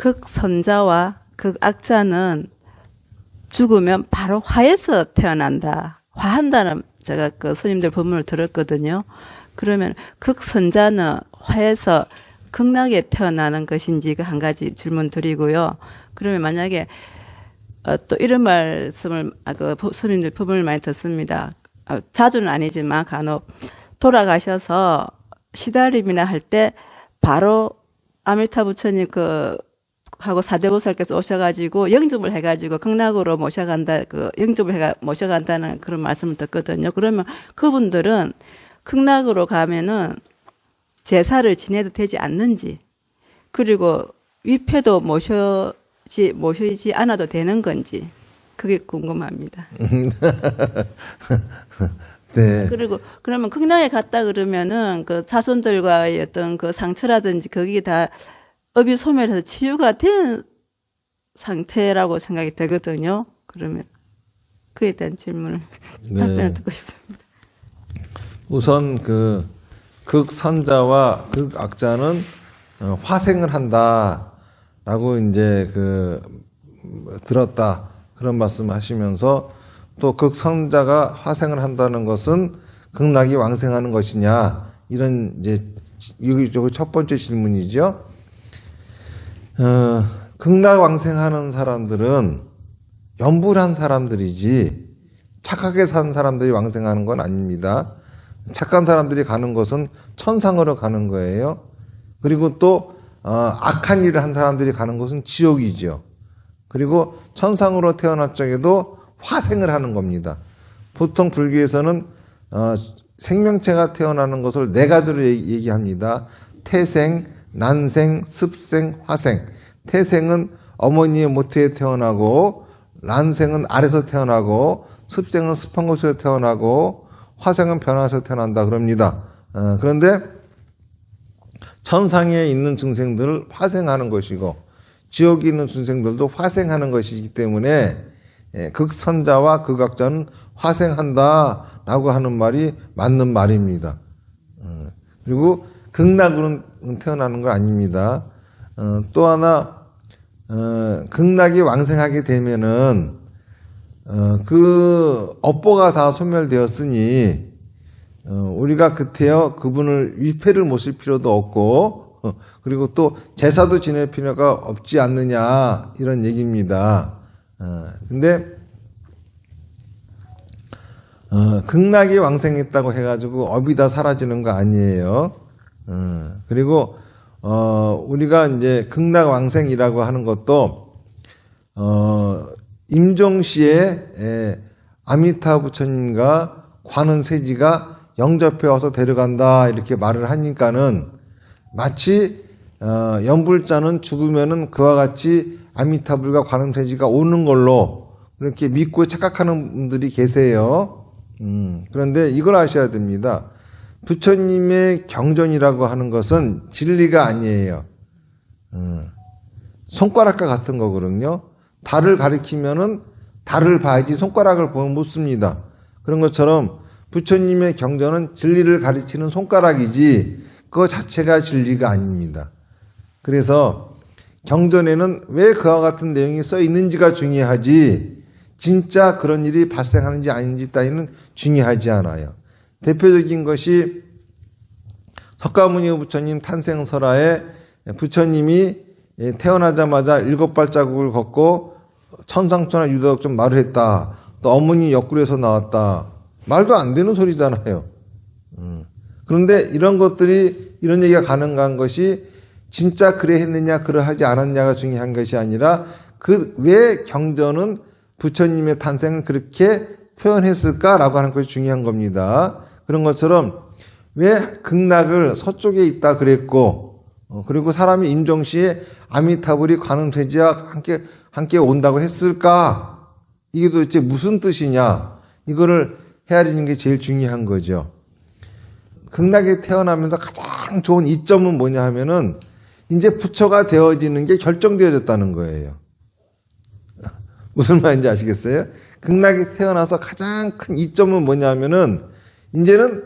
극선자와 극악자는 죽으면 바로 화에서 태어난다. 화한다는 제가 그 스님들 법문을 들었거든요. 그러면 극선자는 화에서 극락에 태어나는 것인지 그 한 가지 질문 드리고요. 그러면 만약에 또 이런 말씀을 그 스님들 법문을 많이 듣습니다. 자주는 아니지만 간혹 돌아가셔서 시달림이나 할 때 바로 아미타 부처님 하고 사대보살께서 오셔가지고 영접을 해가지고 극락으로 모셔간다, 영접을 모셔간다는 그런 말씀을 듣거든요. 그러면 그분들은 극락으로 가면은 제사를 지내도 되지 않는지, 그리고 위패도 모시지 않아도 되는 건지, 그게 궁금합니다. 네. 그리고 그러면 극락에 갔다 그러면은 그 자손들과의 어떤 그 상처라든지 거기에 다 업이 소멸해서 치유가 된 상태라고 생각이 되거든요. 그러면 그에 대한 질문을 답변을 듣고 싶습니다. 우선 극선자와 극악자는 화생을 한다라고 이제 들었다 그런 말씀을 하시면서 또 극선자가 화생을 한다는 것은 극락이 왕생하는 것이냐 이런 이제 이게 첫 번째 질문이죠. 극락 왕생하는 사람들은 염불한 사람들이지 착하게 산 사람들이 왕생하는 건 아닙니다. 착한 사람들이 가는 것은 천상으로 가는 거예요. 그리고 또 악한 일을 한 사람들이 가는 것은 지옥이죠. 그리고 천상으로 태어날 적에도 화생을 하는 겁니다. 보통 불교에서는 생명체가 태어나는 것을 네 가지로 얘기합니다. 태생, 난생, 습생, 화생. 태생은 어머니의 모태에 태어나고, 난생은 알에서 태어나고, 습생은 습한 곳에서 태어나고, 화생은 변화에서 태어난다 그럽니다. 그런데 천상에 있는 중생들을 화생하는 것이고 지옥에 있는 중생들도 화생하는 것이기 때문에 극선자와 극악자는 화생한다라고 하는 말이 맞는 말입니다. 그리고 극락으로 태어나는 건 아닙니다. 또 하나 극락이 왕생하게 되면은 그 업보가 다 소멸되었으니 우리가 그때여 그분을 위패를 모실 필요도 없고 그리고 또 제사도 지낼 필요가 없지 않느냐 이런 얘기입니다. 근데 극락이 왕생했다고 해가지고 업이 다 사라지는 거 아니에요. 그리고 우리가 이제 극락 왕생이라고 하는 것도 임종시에 아미타 부처님과 관음세지가 영접해 와서 데려간다 이렇게 말을 하니까는 마치 연불자는 죽으면은 그와 같이 아미타불과 관음세지가 오는 걸로 그렇게 믿고 착각하는 분들이 계세요. 그런데 이걸 아셔야 됩니다. 부처님의 경전이라고 하는 것은 진리가 아니에요. 손가락과 같은 거거든요. 달을 가리키면은 달을 봐야지 손가락을 보면 못 씁니다. 그런 것처럼 부처님의 경전은 진리를 가르치는 손가락이지 그거 자체가 진리가 아닙니다. 그래서 경전에는 왜 그와 같은 내용이 써 있는지가 중요하지 진짜 그런 일이 발생하는지 아닌지 따위는 중요하지 않아요. 대표적인 것이 석가모니 부처님 탄생설화에 부처님이 태어나자마자 7발자국을 걷고 천상천하 유다덕좀 말을 했다. 또 어머니 옆구리에서 나왔다. 말도 안 되는 소리잖아요. 그런데 이런 것들이 이런 얘기가 가능한 것이 진짜 그래 했느냐 그러하지 않았냐가 중요한 것이 아니라 왜 경전은 부처님의 탄생을 그렇게 표현했을까라고 하는 것이 중요한 겁니다. 그런 것처럼 왜 극락을 서쪽에 있다 그랬고 그리고 사람이 임종시에 아미타불이 관음세지와 함께 온다고 했을까? 이게 도대체 무슨 뜻이냐? 이거를 헤아리는 게 제일 중요한 거죠. 극락에 태어나면서 가장 좋은 이점은 뭐냐 하면은 이제 부처가 되어지는 게 결정되어졌다는 거예요. 무슨 말인지 아시겠어요? 극락에 태어나서 가장 큰 이점은 뭐냐 하면은 이제는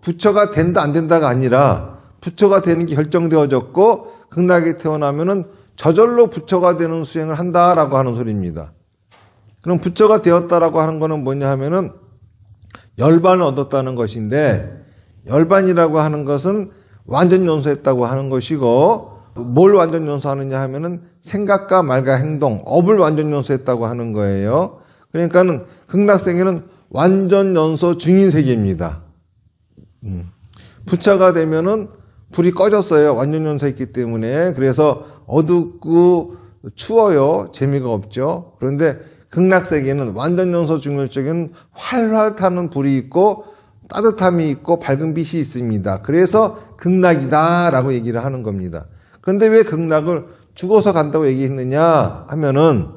부처가 된다 안 된다가 아니라 부처가 되는 게 결정되어졌고 극락에 태어나면은 저절로 부처가 되는 수행을 한다라고 하는 소리입니다. 그럼 부처가 되었다라고 하는 거는 뭐냐 하면은 열반을 얻었다는 것인데, 열반이라고 하는 것은 완전 연소했다고 하는 것이고, 뭘 완전 연소하느냐 하면은 생각과 말과 행동, 업을 완전 연소했다고 하는 거예요. 그러니까는 극락세계는 완전 연소 중인 세계입니다. 부처가 되면은 불이 꺼졌어요. 완전 연소했기 때문에. 그래서 어둡고 추워요. 재미가 없죠. 그런데 극락세계는 완전 연소 중일적인 활활 타는 불이 있고 따뜻함이 있고 밝은 빛이 있습니다. 그래서 극락이다라고 얘기를 하는 겁니다. 그런데 왜 극락을 죽어서 간다고 얘기했느냐 하면은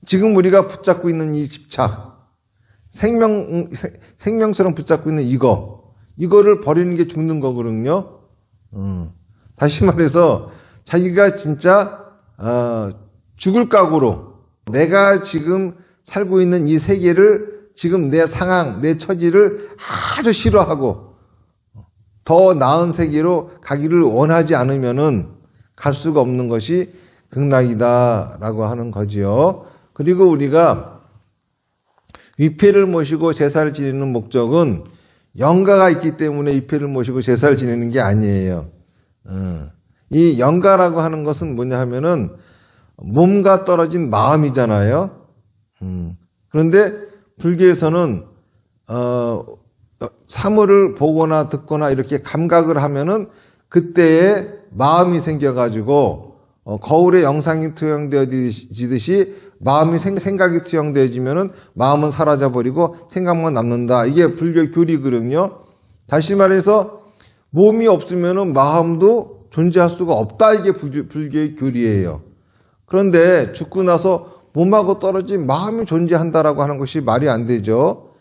지금 우리가 붙잡고 있는 이 집착, 생명처럼 붙잡고 있는 이거를 버리는 게 죽는 거거든요. 다시 말해서 자기가 진짜 죽을 각오로 내가 지금 살고 있는 이 세계를, 지금 내 상황, 내 처지를 아주 싫어하고 더 나은 세계로 가기를 원하지 않으면은 갈 수가 없는 것이 극락이다라고 하는 거지요. 그리고 우리가 위패를 모시고 제사를 지내는 목적은 영가가 있기 때문에 위패를 모시고 제사를 지내는 게 아니에요. 이 영가라고 하는 것은 뭐냐 하면은 몸과 떨어진 마음이잖아요. 그런데 불교에서는 사물을 보거나 듣거나 이렇게 감각을 하면은 그때에 마음이 생겨가지고 거울에 영상이 투영되어지듯이 마음이 생각이 투영되어지면은 마음은 사라져버리고 생각만 남는다. 이게 불교 교리거든요. 다시 말해서 몸이 없으면은 마음도 존재할 수가 없다. 이게 불교의 교리예요. 그런데 죽고 나서 몸하고 떨어진 마음이 존재한다라고 하는 것이 말이 안 되죠.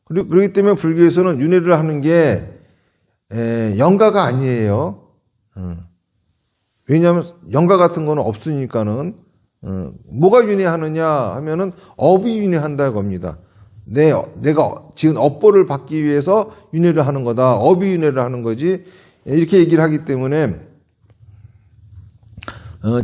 그렇기 때문에 불교에서는 윤회를 하는 게 영가가 아니에요. 왜냐하면 영가 같은 거는 없으니까는. 뭐가 윤회하느냐 하면은 업이 윤회한다는 겁니다. 내가 지은 업보를 받기 위해서 윤회를 하는 거다. 업이 윤회를 하는 거지. 이렇게 얘기를 하기 때문에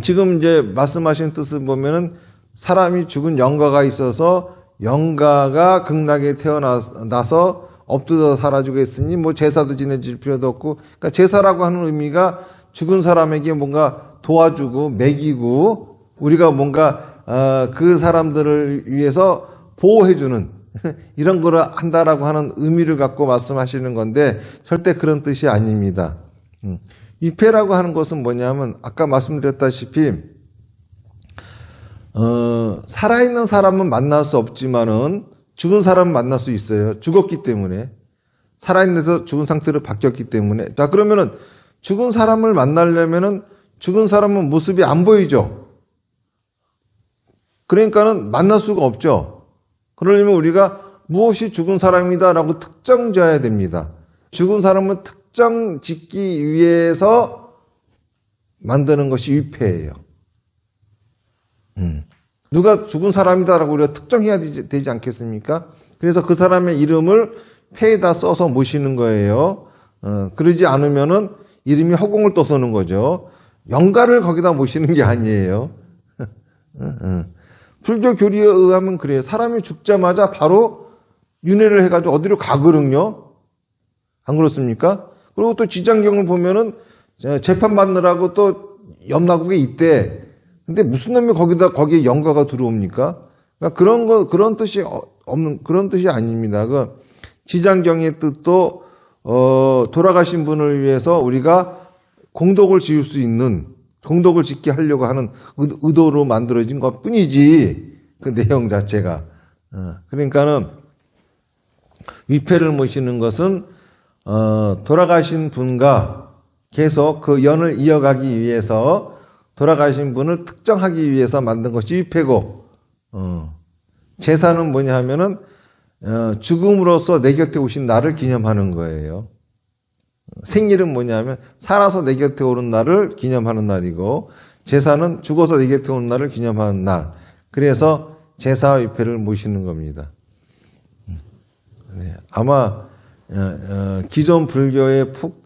지금 이제 말씀하신 뜻을 보면은 사람이 죽은 영가가 있어서 영가가 극락에 태어나서 업도 사라지고 했으니 뭐 제사도 지내줄 필요도 없고, 그러니까 제사라고 하는 의미가 죽은 사람에게 뭔가 도와주고 먹이고 우리가 뭔가 그 사람들을 위해서 보호해주는 이런 거를 한다라고 하는 의미를 갖고 말씀하시는 건데 절대 그런 뜻이 아닙니다. 위패라고 하는 것은 뭐냐면 아까 말씀드렸다시피 살아있는 사람은 만날 수 없지만은 죽은 사람은 만날 수 있어요. 죽었기 때문에. 살아있는데서 죽은 상태로 바뀌었기 때문에. 자, 그러면은 죽은 사람을 만나려면은 죽은 사람은 모습이 안 보이죠. 그러니까는 만날 수가 없죠. 그러려면 우리가 무엇이 죽은 사람이다라고 특정 지어야 됩니다. 죽은 사람은 특정 짓기 위해서 만드는 것이 위패예요. 누가 죽은 사람이다라고 우리가 특정해야 되지 않겠습니까? 그래서 그 사람의 이름을 패에다 써서 모시는 거예요. 그러지 않으면은 이름이 허공을 떠서는 거죠. 영가를 거기다 모시는 게 아니에요. 불교 교리에 의하면 그래요. 사람이 죽자마자 바로 윤회를 해가지고 어디로 가거든요. 안 그렇습니까? 그리고 또 지장경을 보면은 재판받느라고 또 염라국에 있대. 근데 무슨 놈이 거기에 영가가 들어옵니까? 그러니까 그런 뜻이 없는, 그런 뜻이 아닙니다. 그 지장경의 뜻도, 돌아가신 분을 위해서 우리가 공덕을 지을 수 있는, 공덕을 짓게 하려고 하는 의도로 만들어진 것 뿐이지, 그 내용 자체가. 그러니까는, 위패를 모시는 것은, 돌아가신 분과 계속 그 연을 이어가기 위해서, 돌아가신 분을 특정하기 위해서 만든 것이 위패고, 제사는 뭐냐 하면은, 죽음으로써 내 곁에 오신 나를 기념하는 거예요. 생일은 뭐냐면 살아서 내 곁에 오는 날을 기념하는 날이고, 제사는 죽어서 내 곁에 오는 날을 기념하는 날. 그래서 제사와 위패를 모시는 겁니다. 네, 아마 기존 불교에 푹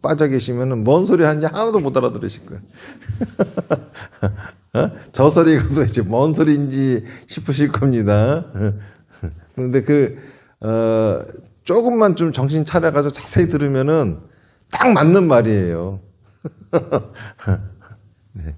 빠져 계시면은 뭔 소리 하는지 하나도 못 알아들으실 거예요. 어? 저 소리가 도대체 뭔 소리인지 싶으실 겁니다. 그런데 조금만 좀 정신 차려가지고 자세히 들으면은 딱 맞는 말이에요. 네.